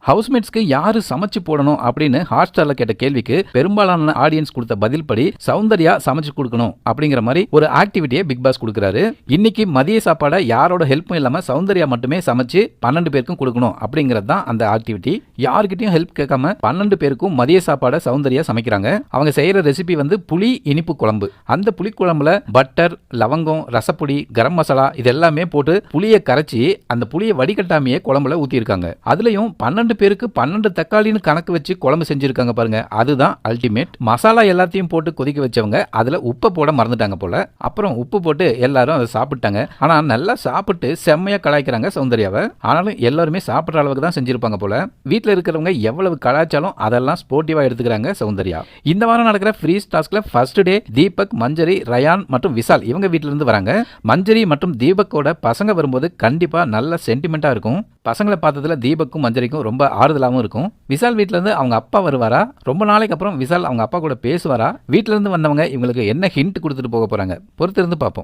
ஹவுஸ்மேட்ஸ்க்கு யாரு சமைச்சு போடணும் அப்படின்னு ஹாட்ஸ்டார்ல கேட்ட கேள்விக்கு பெரும்பாலான ஆடியன்ஸ் கொடுத்த பதில் படி சௌந்தர்யா சமைச்சு கொடுக்கணும் அப்படிங்கிற மாதிரி ஒரு ஆக்டிவிட்டியை பிக் பாஸ் கொடுக்குறாரு. இன்னைக்கு மதிய சாப்பாடை யாரோட ஹெல்ப்பும் இல்லாம சௌந்தர்யா மட்டுமே சமைச்சு 12 பேருக்கும் கொடுக்கணும் அப்படிங்கிறது தான் அந்த ஆக்டிவிட்டி. யாருக்கிட்டையும் ஹெல்ப் கேட்காம 12 பேருக்கும் மதிய சாப்பாடை சௌந்தர்யா சமைக்கிறாங்க. அவங்க செய்யற ரெசிபி புளி இனிப்பு குழம்பு. அந்த புளி குழம்புல பட்டர், லவங்கம், ரசப்பொடி, கரம் மசாலா இது எல்லாமே போட்டு புளியை கரைச்சி அந்த புளியை வடிகட்டாமையே குழம்புல ஊத்திருக்காங்க. அதுலயும் 12 பேருக்கு 12 தக்காளின்னு கணக்கு வச்சு குழம்பு செஞ்சிருக்காங்க பாருங்க. அதுதான் அல்டிமேட். மசாலா எல்லாத்தையும் போட்டு கொதிக்க வச்சவங்க அதுல உப்பு போட மறந்துட்டாங்க போல. அப்புறம் உப்பு போட்டு எல்லாரும் அதை சாப்பிட்டாங்க. ஆனா நல்லா சாப்பிட்டு செம்மையா கலாய்க்கிறாங்க சௌந்தர்யாவை. ஆனாலும் எல்லாருமே சாப்பிட்ற அளவுக்கு தான் செஞ்சிருப்பாங்க போல. வீட்டில் இருக்கிறவங்க எவ்வளவு கலாய்ச்சாலும் அதெல்லாம் ஸ்போர்ட்டிவா எடுத்துக்கிறாங்க சௌந்தர்யா. இந்த வாரம் நடக்கிற ஃப்ரீஸ் டாஸ்க்ல ஃபர்ஸ்ட் டே தீபக், மஞ்சரி, ரயான் மற்றும் விஷால் இவங்க வீட்டில இருந்து வராங்க. மஞ்சரி மற்றும் தீபக்கோட பசங்க வரும்போது கண்டிப்பா நல்ல சென்டிமெண்டா இருக்கும். பசங்களை பார்த்ததுல தீபக்கும் மஞ்சரிக்கும் ரொம்ப ஆறுதலாகவும் இருக்கும். விஷால் வீட்டில இருந்து அவங்க அப்பா வருவாரா? ரொம்ப நாளைக்கு அப்புறம் விஷால் அவங்க அப்பா கூட பேசுவாரா? வீட்டில இருந்து வந்தவங்க இவங்களுக்கு என்ன ஹிண்ட் கொடுத்துட்டு போக போறாங்க? பொறுத்திருந்து பார்ப்போம்.